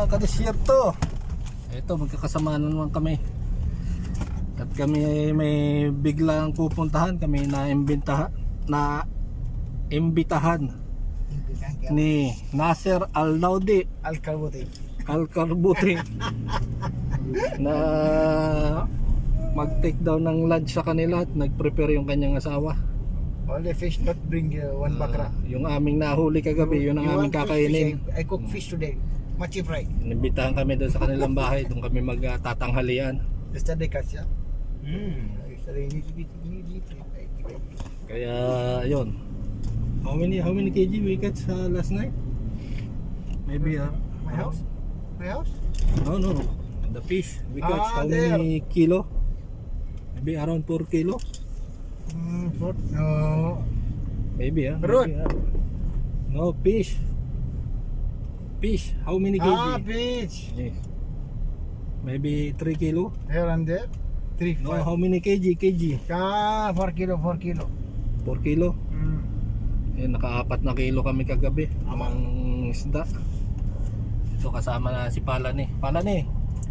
kadesyerto. Ito, magkakasama na naman kami. At kami may biglang pupuntahan. Kami imbitahan ni Nasser Al-Naudi Al-Karbuti na mag-take down ng lunch sa kanila at nag-prepare yung kanyang asawa. Only fish, not bring one bakra. Yung aming nahuli kagabi, yun ang aming kakainin. I cook fish today. Machi fry. Nabitahan kami doon sa kanilang bahay, doon kami magtatanghalian. Yesterday catch ya. Yesterday Kaya yun. How many kg we catch last night? Maybe my house? My house? No. The fish we catch how there. many kilo? Maybe around 4 kilo. No. Maybe Brood. No, fish. Fish, how many kg? Beach. Yes. Maybe 3 kilo. Here and there. 3, No, 5. how many kg? 4 kilo, 4 kilo. 4 kilo. Naka-4 na kilo kami kagabi. Amang isda. Ito kasama na si Palani. Palani.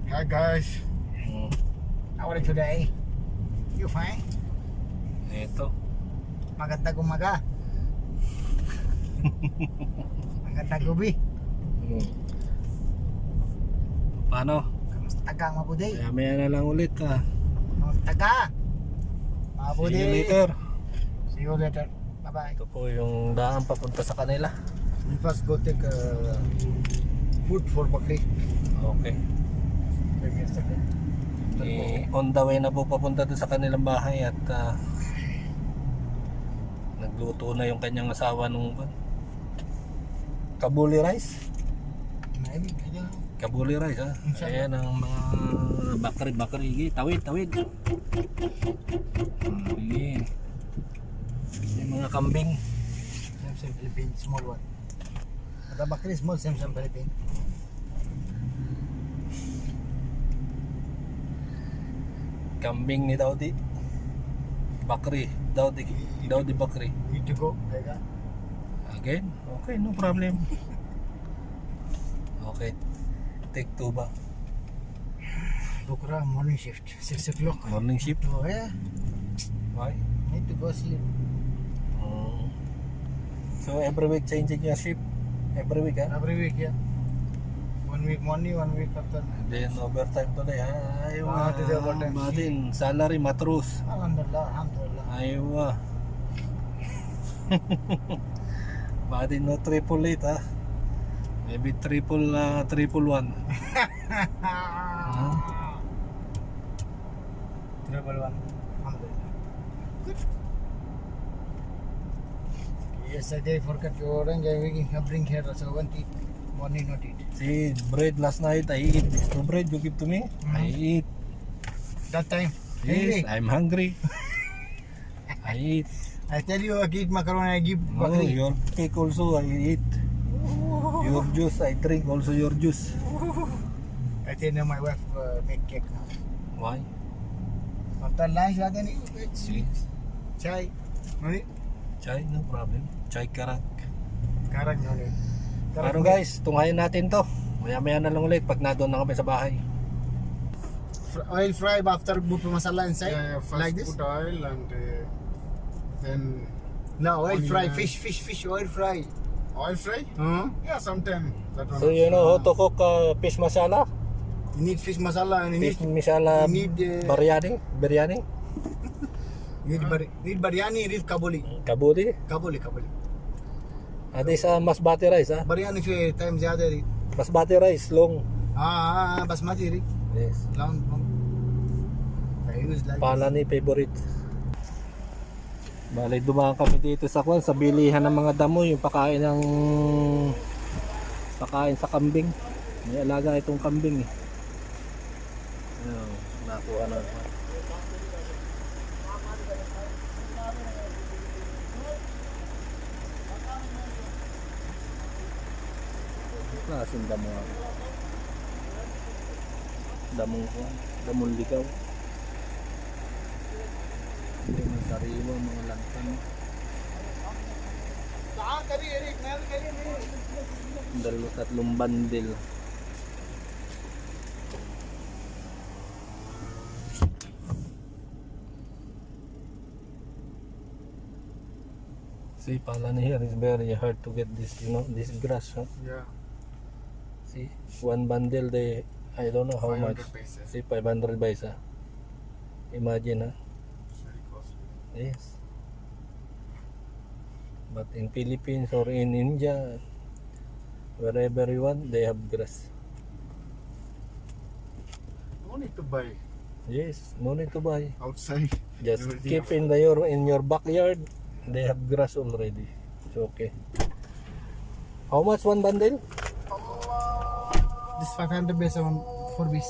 Hi guys. How are you today? You fine? Ito. Magandang umaga. Magandang gabi. Paano? Kamusta ka, mabuday? Maya na lang ulit ha. Kamusta ka? Mabuday. See you later. See you later. Bye-bye. Ito po yung daan papunta sa kanila. We first go take food for Bakri. Okay. Maybe a second. On the way na po papunta doon sa kanilang bahay at nagluto na yung kanyang asawa nung kabuli rice. Maybe, I don't know. Kabuli rice ha. Ayan ang mga bakri. Tawid. Ayan. Yung mga kambing. Same Philippine, small one. But the Bakri is small, same Philippine. Kambing ni Daudi. Bakri. Daudi Bakri. Need to go. Teka. Again? Okay, no problem. Okay. Take 2 ba? Bukra, morning shift. 6 o'clock. Morning shift? Oh yeah. Why? Need to go sleep. So every week changing your shift? Every week ha? Every week, yeah. 1 week morning, 1 week after. Then overtime today ha? Aywa. Today overtime. Batin, salary matrus. Alhamdulillah. Aywa. Batin no 888 ha? Maybe triple 1. Triple one. Alhamdulillah. Good. Yesterday forgot to orange. I bring here also one tea. Morning not eat. See, bread last night I eat. This 2 bread you give to me. I eat. That time. Yes, I'm hungry. I eat. I tell you, I eat macaroni. I give Oh, bakri. your cake also I eat. Your juice I drink also your juice. I tell you, my wife make cake now. Why? After lunch, I can eat sweet. Chai. No need. Chai, no problem. Chai karak. Karang no need. Pero guys, tunghayin natin to. Maya na lang ulit pag nadoon na kami sa bahay. Oil fry after put masala inside. Yeah, first like this. put oil and then No, oil onion. fry. Fish. Oil fry. oil fry. Yeah, sometime. That one So you know how to cook fish masala? You need fish masala and you Fish need masala you need, biryani? need biryani, you need kabuli. Kabuli? Kabuli. This masbati rice ha? Biryani फिर टाइम ज्यादा रही Masbati rice, long. हाँ बासमती रही Yes. Long Palani favorite. Bale, dumaan kami dito sa kwan, sa bilihan ng mga damo, yung pakain sa kambing. May alaga itong kambing eh. Ayun, nakuha na. Klaseng damo. Damong ligaw. Mga sariwa, mga lantang. Tatlong bandil. See, Palan here is very hard to get this, you know, this grass. Huh? Yeah. See, one bundle they, I don't know how 500 much. paise. See, 500 paisa. Imagine, huh? It's very costly. Yes. But in Philippines or in India, wherever you want, they have grass. No need to buy Yes, no need to buy. outside. Just Everything keep in your backyard. They have grass already. It's okay. How much one bundle? This 500 base on 4 bees.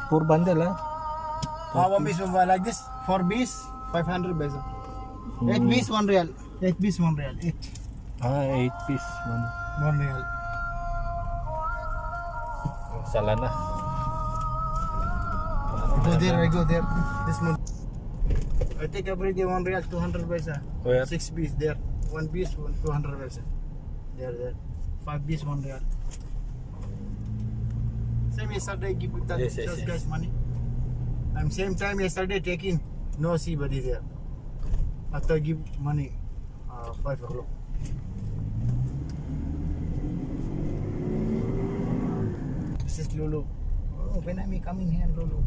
4 bundle, huh? One bees like this. 4 bees, 500 base. 8 bees, 1 real. 8 bees, 1 real. 8. 8 piece. 1 real. Sala na. Go there, I go there. This month. I take every day 1 real, 200 paisa. Where? 6 bees there. 1 bees, 200 paisa. There. 5 bees, 1 real. Same yesterday, give that Yes, those yes. guys money. And same time yesterday taking, no see buddy there. After give money, 5 o'clock. This is Lulu. Oh, when am I coming here, Lulu?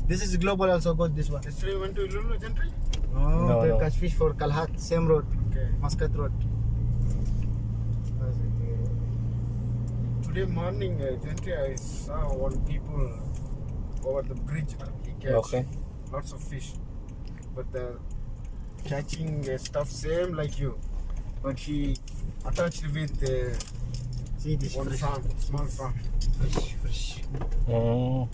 This is global also got this one. Yesterday we went to Lulu Gentry. Oh, No. catch fish for Kalhat, same road, Okay. Muscat road. Today morning, Gentry, I saw one people over the bridge. He catch Okay. lots of fish, but the catching stuff same like you, but he attached with See this one fresh, farm, small farm. fresh. Mm.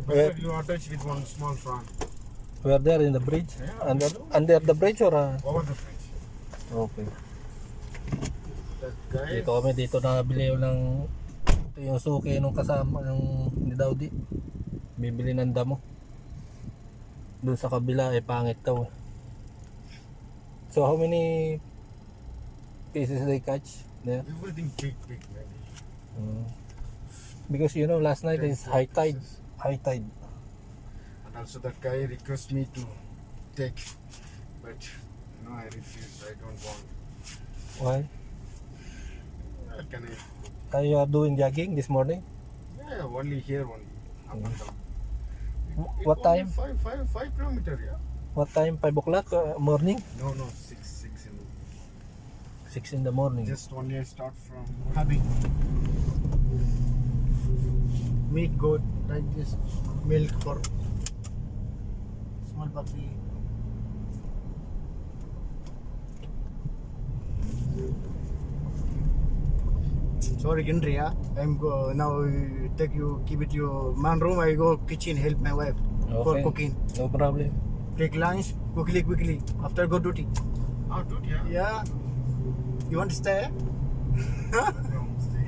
Better you attach with one small farm We're there in the bridge? Yeah. Under the bridge or? over the bridge. Okay. That guy. Dito kami, dito nakabili yung ng ito yung suki nung kasama ng ni Daudi. Bibili ng damo. Doon sa kabila ay pangit daw. So how many pieces they catch there? Everything big, man. Mm. Because you know last night is high tide. High tide. And also that guy request me to take, but no, I refuse. I don't want. Why? Where can I? You are doing jogging this morning? Yeah, only here, only up and down. What Only time? 5 kilometer, yeah. What time? 5 o'clock morning? No, 6 in the 6 in the morning. just only I start from. Happy. Meat goat like this, milk for small puppy. Sorry, Gendria. I'm go now. Take you, keep it your man room. I go kitchen, help my wife for Okay. cooking. No problem. Take lunch quickly. After go duty. Oh, dude, yeah. Yeah. You want to stay? No, stay.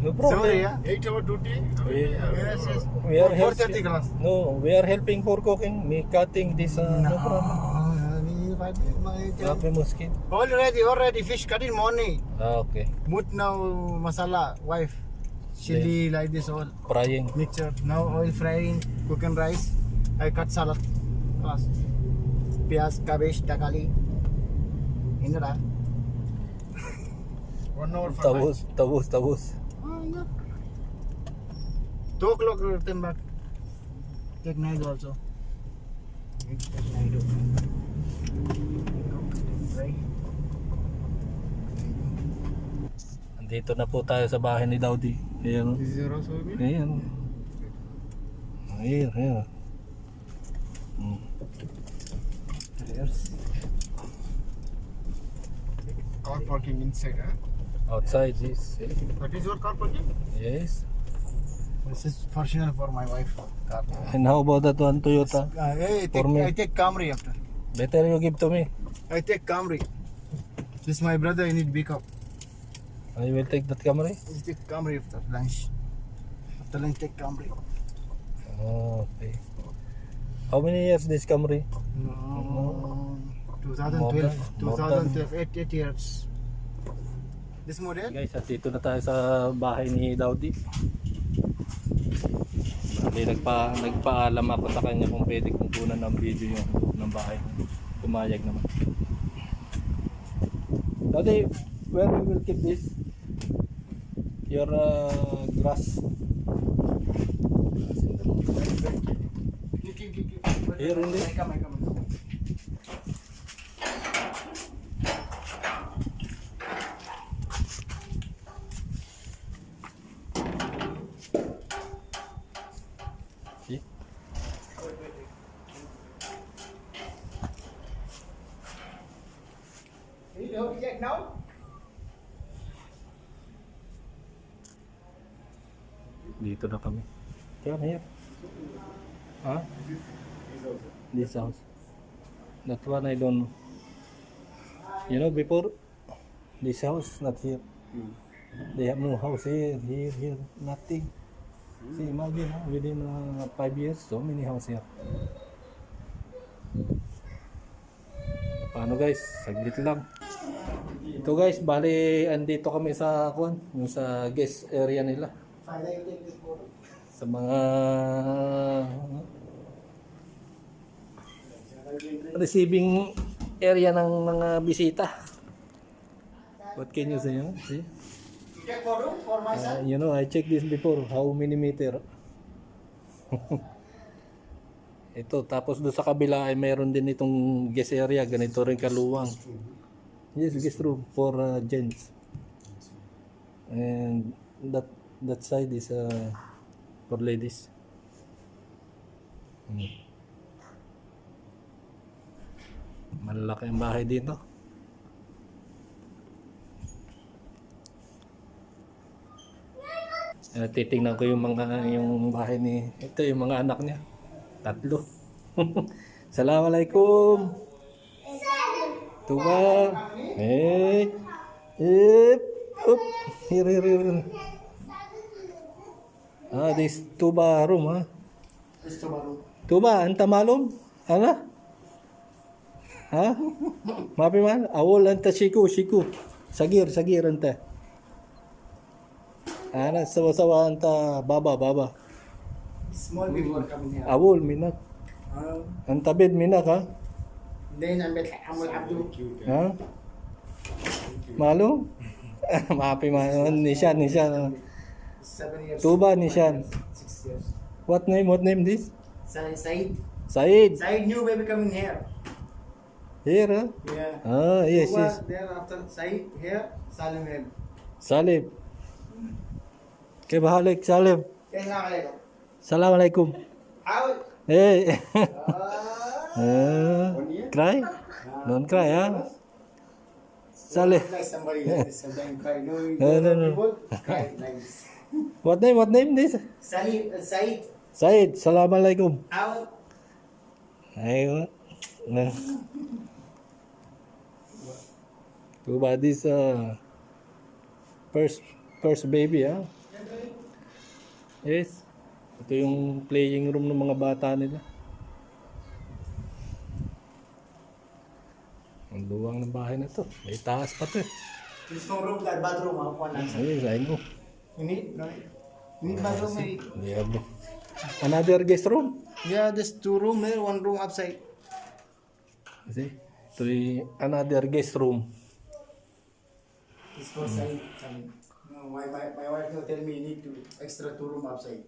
No problem. Sorry, yeah. 8-hour duty. Yeah. Yes, yes. We are 4:30 helping. class. No, we are helping for cooking. Me cutting this. No problem. Grabe mo skin. Already fish cut in morning. Okay. Put now masala, wife. Chili like this all Frying. mixture. Now oil frying, cooking rice. I cut salad. Class. Piaz, cabbage, takali. Indra. 1 hour for lunch. Tabus. 2 o'clock return back. Take night also. Take night. Right. Andito na po tayo sa bahay ni Daudi. Ayan. This is your house, Obi? Ayan. Ayan. Mm. Car parking inside, huh? Outside this. That is your car parking? Yes. This is personal for my wife. Car. And how about that one Toyota? Hey, For me. I take Camry after. Better you give to me. I take Camry. This is my brother. I need backup. I will take that Camry. I take Camry after lunch. After lunch, take Camry. Oh, okay. How many years this Camry? No. More 2012. than- 2012. 8 years. This model? Guys, at dito na tayo sa bahay ni Daudi. Nagpaalam ako sa kanya kung pwede kong kunan ng video yung loob ng bahay. Pumayag naman. Daddy, where we will keep this? Your grass. Here in this? See? You know, check now. Dito na kami. Come here. Huh? This house. That one I don't know. You know, before this house not here. They have no house here, nothing. See, imagine, within 5 years, so many house here. Paano guys? Saglit lang. Ito guys, bali andito kami sa yung sa guest area nila. Sa mga receiving area ng mga bisita. What can you say? No? See? Check for room for my son. You know, I checked this before. How many meter? Ito, tapos doon sa kabila ay mayroon din itong guest area. Ganito rin kaluwang. Yes, guest room for gents. And that side is for ladies. Malaki ang bahay dito. Titingnan ko yung bahay ni ito, yung mga anak niya. 3. Assalamualaikum. Tuba. Hey. Up. Here. This Tuba room, ha? Tuba, anta malum? Ana? Ha? Mapi man? Awol anta shiku. Sagir anta. Ana sawa anta baba. Small before coming here. Awol minak. Anta bed minak, ha? Then I'm with Amul Abdul. Ha? Malum? Mapi man Nishan. 7 years. Tuba Nishan. 6 years. What name this? Said. Said. New baby coming here. Here, ha? Yeah. Yes. There after Said here. Salim here. Salim. Kaya bahalik, Salim. Assalamualaikum. Out. Hey. Cry? Don't cry, ha? Salim. Like somebody else sometimes cry. No. No. Cry nice. What name this? Said. Said. Assalamualaikum. Out. Ayun. Tuba this first baby, ha? Yes. Ito yung playing room ng mga bata nila. Ang luwang ng bahay na to. May taas pa to. There's no room, that bathroom. One answer. Yes, I know. You need? No. You need bathroom? Yeah, bro. Another guest room? Yeah, there's 2 room here, 1 room outside. See? Ito yung another guest room. This for side. No, my wife will tell me you need to extra 2 room outside.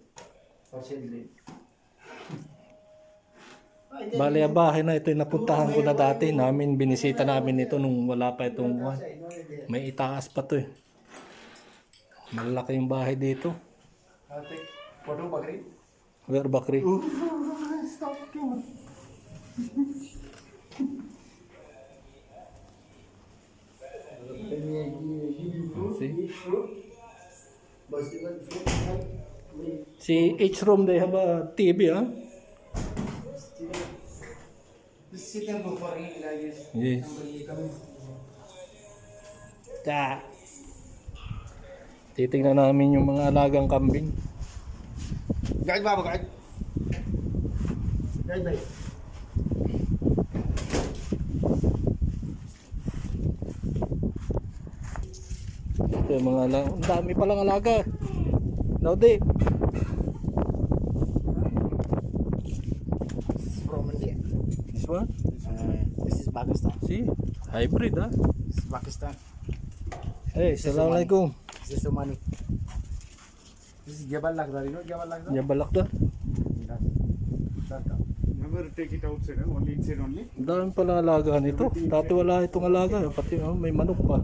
For children. Bali, ang bahay na ito yung napuntahan ko na dati. Binisita namin ito nung wala pa itong buwan. May itaas pa to eh. Malaki yung bahay dito. I'll take photo, Bakri. Where Bakri? Stop. See, each room they have a TV, huh? This sit and go for it, I guess. Yes. Somebody coming. Titingnan namin yung mga alagang kambing. Guide, Baba, guide. Guide, guide. Ito yung mga alaga. Ang dami palang alaga. Naudi. one? This is Pakistan. See? Hybrid, huh? This is Pakistan. Hey, assalamualaikum. This is Somali. This is Jabal Lakdar. You know Jabal Lakdar? Ya balak dah. Never take it outside, huh? Only inside only. Ang dami palang alaga nito. Dati wala itong alaga. Pati may manok pa.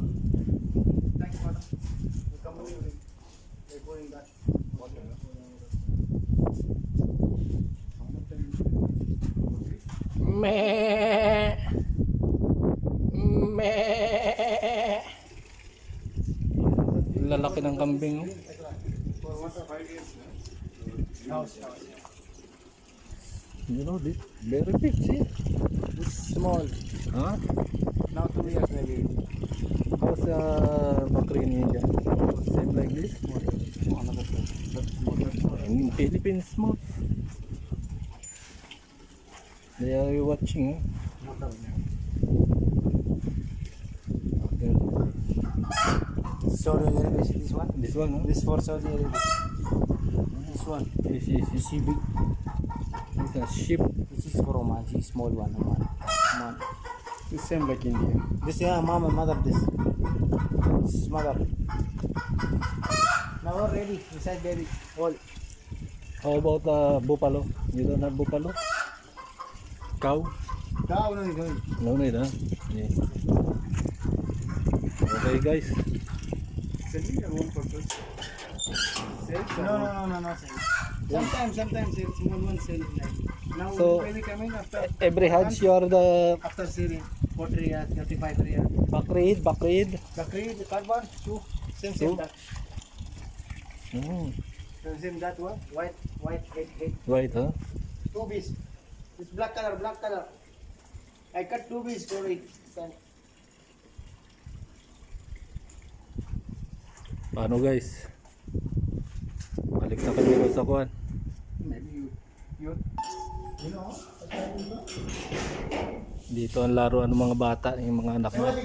Thanks, madam. You come with me. We're going that. Meh. Meh. Lalaki ng kambing. Oh. For what, 5 years? House. You know, this very big, see? This small. Huh? Now 2 years maybe. How's bakri in India? Same like this? In Philippines, small. They are watching. Okay. Saudi Arabia, this one. This one, huh? This for Saudi Arabia. This one. Yes. You see big. It's a sheep. This is for Oman. This small one. Oman. It's same like India. This yeah, mom and mother. This is mother. Now we're ready. Inside baby. All. How about buffalo? You don't have buffalo? Cow? Cow no, no. No need, huh? Yes. Okay, guys. Selling your own purpose. Sales your own. No. Sometimes it's small one sale. Now So- baby coming after Every Hajj, you are the after selling 40 riyal, 35 riyal. Bakrid. Bakri, the card one, two. Same Two. that. Mm. Same that one. White, head. Right, huh? 2 piece. It's black color. I cut 2 piece for it. Paano, guys? Balik na kami sa kuwan. Maybe you know. Dito ang laruan ng mga bata, yung mga anak na.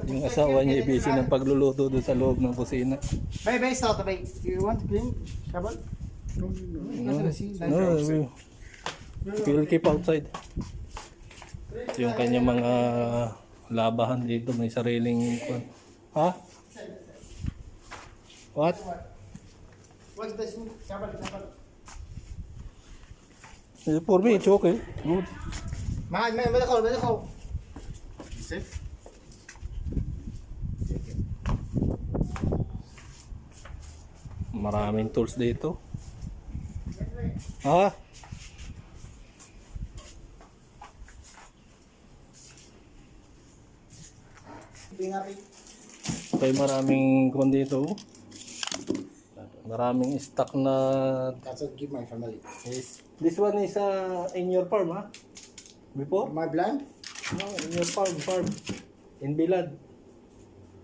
Yung asawa niya busy ng pagluluto doon sa loob ng kusina. Bye, start. Bye. You want to clean? Kabal? No, we'll keep outside. Ito yung kanyang mga labahan dito, may sariling kuwan. Ha? What? What's this? Kabal. For me, it's okay. Good. Man, medakaw. Safe? Maraming tools dito. Ha? Okay, maraming kuwan dito. Maraming stock na. That's what give my family. Yes. This one is in your farm, ha? Before? My blind? No, in your farm. In Bilad.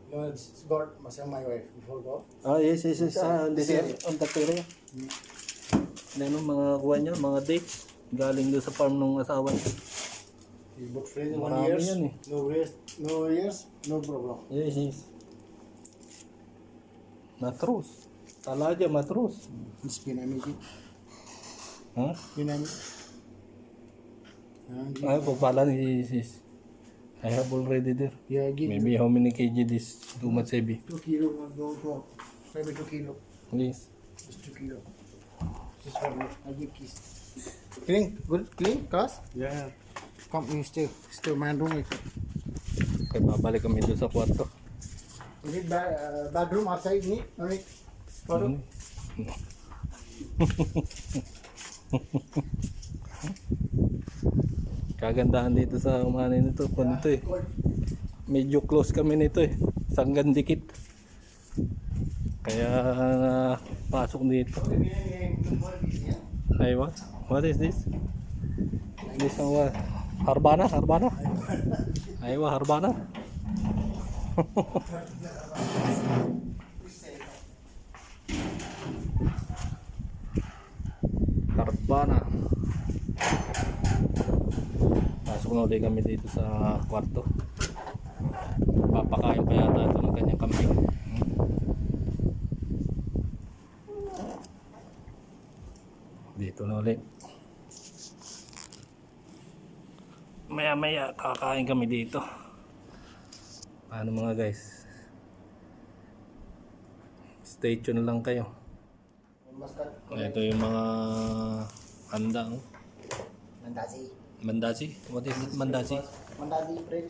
No, it's got my wife before go. Yes. This is on that area. Ano mga kuha niya, mga dates. Galing doon sa farm ng asawa niya. He bought freeze 1 Marami years. yan eh. No years, no problem. Yes. Matros. Talaga matros. It's Pinami. Huh? Pinami. Ay, pagpala ni sis. I have already there. Yeah, give Maybe how many kg this? Too much heavy. 2 kilo, go. Maybe 2 kilo. Please. Just 2 kilo. Just for me. I give kiss. Clean, good, clean, class. Yeah. Come, you still man room. Okay, babalik kami doon sa kwarto. Is it bedroom outside? Need? No need. Photo? Kagandahan dito sa umano nito. Kung ito eh. Medyo close kami nito eh. Sanggan dikit. Kaya pasok dito. Ay, what? What is this? This one what? Harbana? Aywa, Harbana. Harbana. Pasok na ulit kami dito sa kwarto. Papakain pa yata ito ng kanyang kambing. Dito Ito na ulit. Maya kakain kami dito. Paano mga guys? Stay tuned lang kayo. Ito yung mga handa. Oh. Mandazi. Mandazi? What is it? Mandazi? Mandazi bread.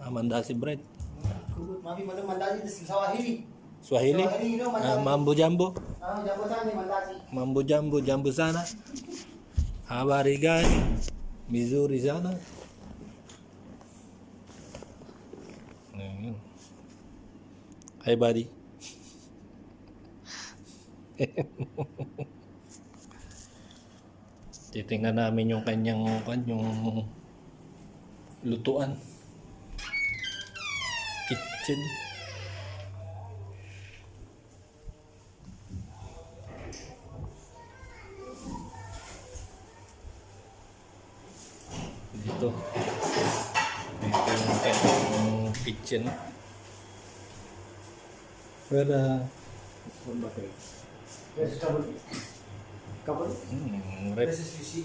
Mandazi bread. Mami malam mandazi di Swahili. Swahili? Swahili, no, mandazi. Mambo Jambo? Jago sana mandazi. Mambo Jambo, Jambo sana. Habari gani? Mizuri sana. Ayun. Hi buddy. Titingnan namin yung kanyang yung lutuan. Kitchen. Dito. Dito yung kanyang kitchen. Where Vegetable. Couple. red. This is fishy.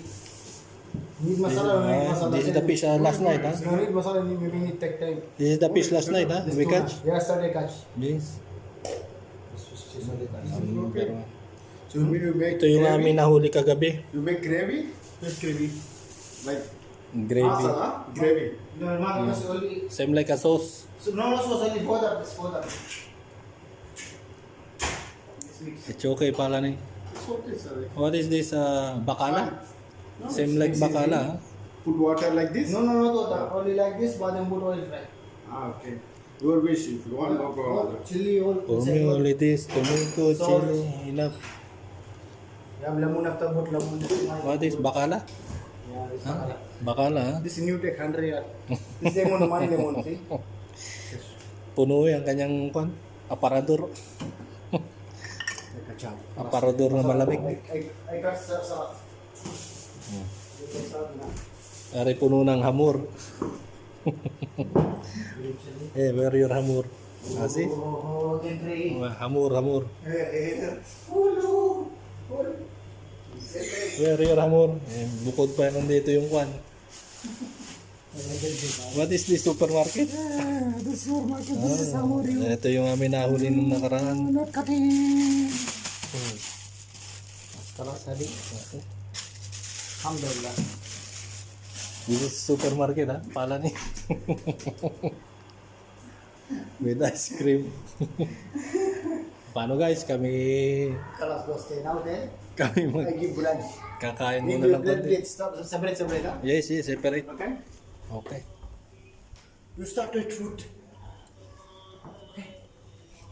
Need masala, need masala. This is the fish last night, huh? No need masala, maybe need take time. This is the fish last night, huh? This We tuna. catch? Yesterday catch. Yes. This fish yesterday catch. Pero, So you make ito yung gravy? aming nahuli kagabi. You make gravy? Fish gravy. Like Gravy. masala? Gravy. No, masala is only. Same like a sauce. So no sauce, only fodder. This fodder. This mix. It's okay pala ni. It's okay, sir. What is this? Bakala? No, Same it's like easy. bakala, huh? Put water like this? No, fodder. Only like this, but then put oil fry. Ah, okay. Your wish. If you want, no problem. Chili oil. For me, only this. Tomato, Salt. chili, enough. Yeah, lemon after put lemon. What is bakala? Yeah, this Huh? bakala. Bakala, huh? This new take 100. This lemon, my lemon. See? Puno yung kanyang kwan. Aparador. Aparador na malamig. I got salad. Ari puno ng hamur. Eh, where your hamur? Asi? Oh, gentry. Hamur. Where your hamur? Eh, bukod pa nandito yung kwan. What is this supermarket? The supermarket. This is how you Ito yung amin nahuli nung nakaraan. not cutting. Salah tadi. Alhamdulillah. This is supermarket, ha? Pala ni. With ice cream. Paano guys? Kami Kalau sudah stay now then, kami I give bulan. magkakain Need muna ng bread, konti. bread, stop, separate, huh? Yes, separate. Okay. Okay. You start to eat food. Okay.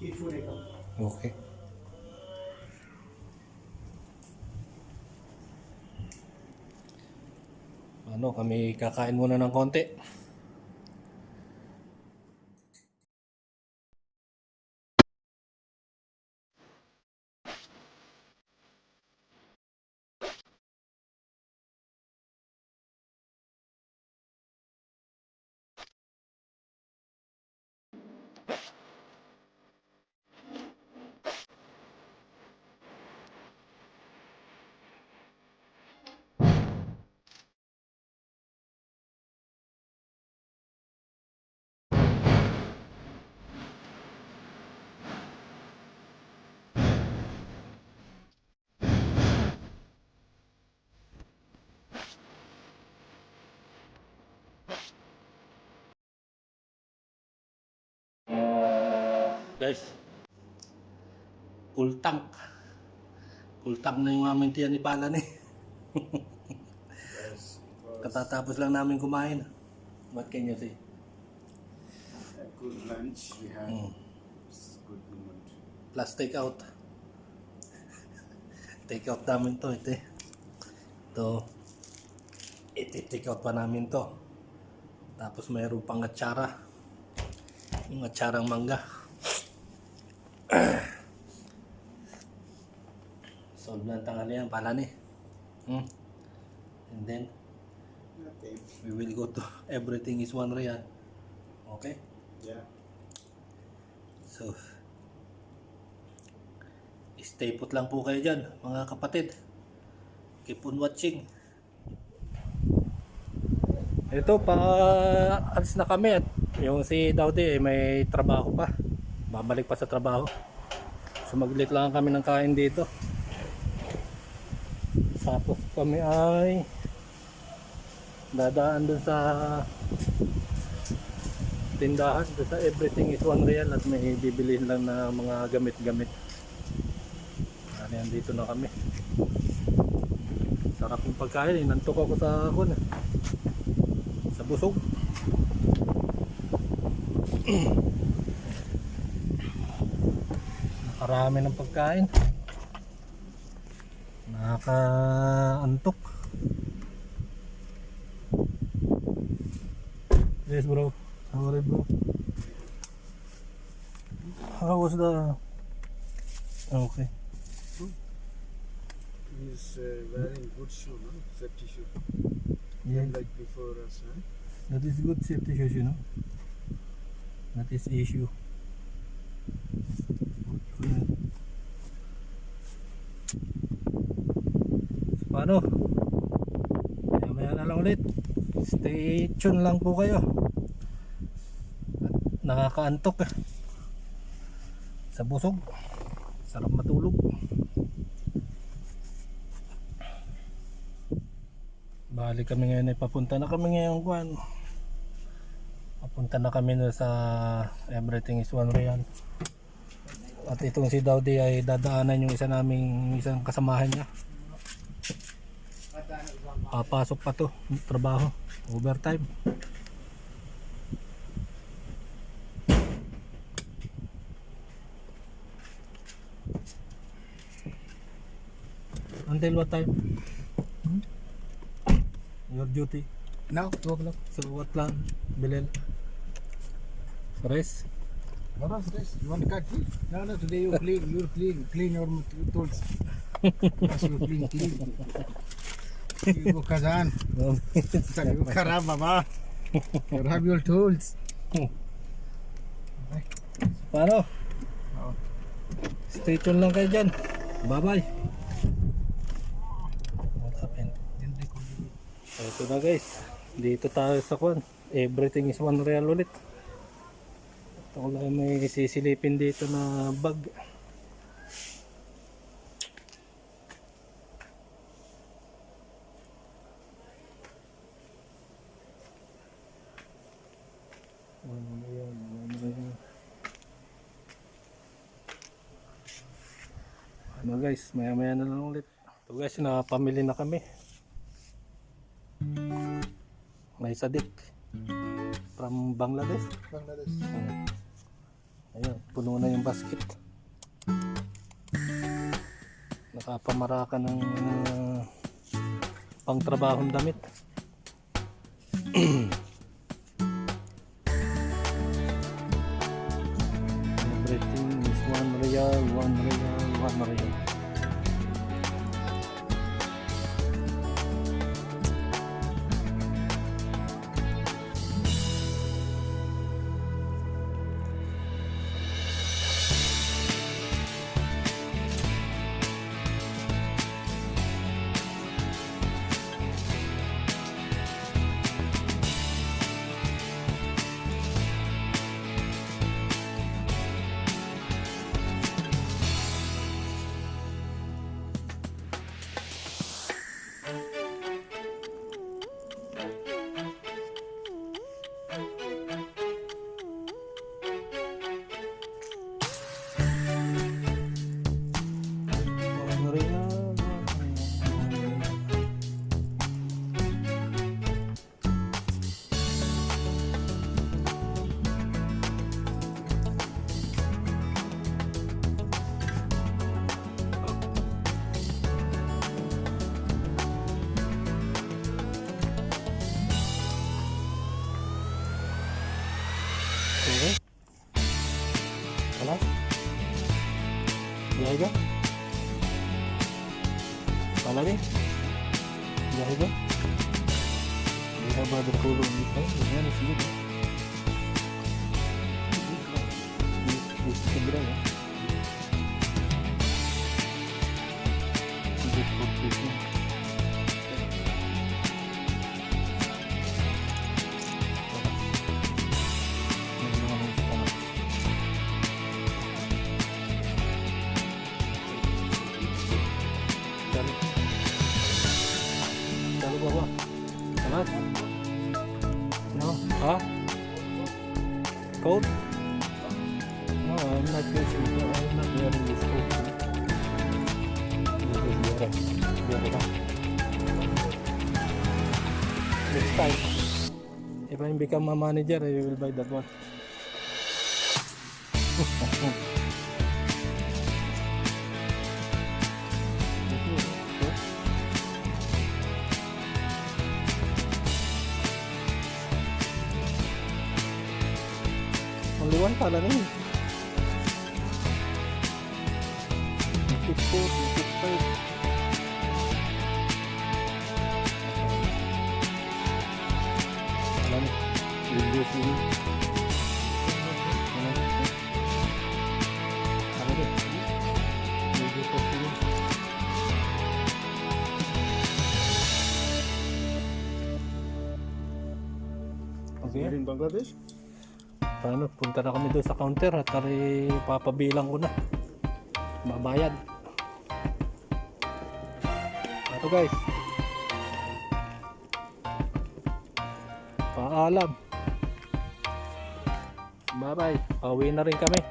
Eat food, I come. Okay. Ano, kami kakain muna ng konti. Guys, full tank. Full tank na yung aming tiyan ni Palan eh. Katatapos lang namin kumain. What can you say? A good lunch we had. It's good moment. Plus take out. Take out namin to. Ito. Take out pa namin to. Tapos mayroon pang atsara. Yung atsarang mangga. Solve na ang tangali yan. Pala ni. And then, Nothing. we will go to everything is 1 real. Okay? Yeah. So, stay put lang po kayo dyan, mga kapatid. Keep on watching. Ito pa alis na kami at yung si Daudi may trabaho pa. Babalik pa sa trabaho. Sumaglit lang kami ng kain dito. Tapos kami ay dadaan dun sa tindahan, dun sa Everything is One Real at may bibilihin lang na mga gamit-gamit. Ayan, dito na kami. Sarap yung pagkain, inantok ako sa sa busog. Nakarami ng pagkain. Nakakaantok. Yes bro, how are you bro? How was the... Okay. He's wearing good shoe, no? Safety shoe. Yeah, Like before us, huh? that is good safety shoes, you know. That is issue. So, paano? Maya na lang ulit. Stay tuned lang po kayo. At nakakaantok sa busog. Sarap matulog. Balik kami ngayon ay papunta na kami ngayon kuan. Papunta na kami na sa Everything is One Real. At itong si Daudi ay dadaanan yung isang kasamahan niya. Papasok pa to, trabaho, overtime. Until what time? Your duty. Now, 2 o'clock. So what plan, Bilal? Rest? What was this? You want to cut fish? No, today you clean your tools. Yes, you clean. You go Kazan. You Karab, Baba. You have your tools. Paano? Oo. Stay tuned lang kayo dyan. Bye bye. What happened? Ito na guys. Dito tayo sa kwan. Everything is One Real ulit. Ito lang may sisilipin dito na bag. Ano guys, maya maya na lang ulit. Ito guys, napamili na kami. May sadik from Bangladesh. Ayan, puno na yung basket. Nakapamaraka ng pangtrabahong damit. Everything is One Real, One Real, One Real. Okay. Kelas? Jahiga? Apa lagi? Jahiga? Dia berkulung gitu, dengan sini. Di sebelah ya. Di What? No? Huh? Cold? No, I'm not using it. I'm not wearing this coat. This is better. Better lang. Next time, if I become a manager, I will buy that one. Only one pala na yun. 54, 55. Alam, reduce yun. Ano din? Reduce yun. Okay. Here in Bangladesh? Paano, punta na kami doon sa counter at tari papabilang ko na. Babayad. Ito guys. Paalam. Bye bye. Pauwi na rin kami.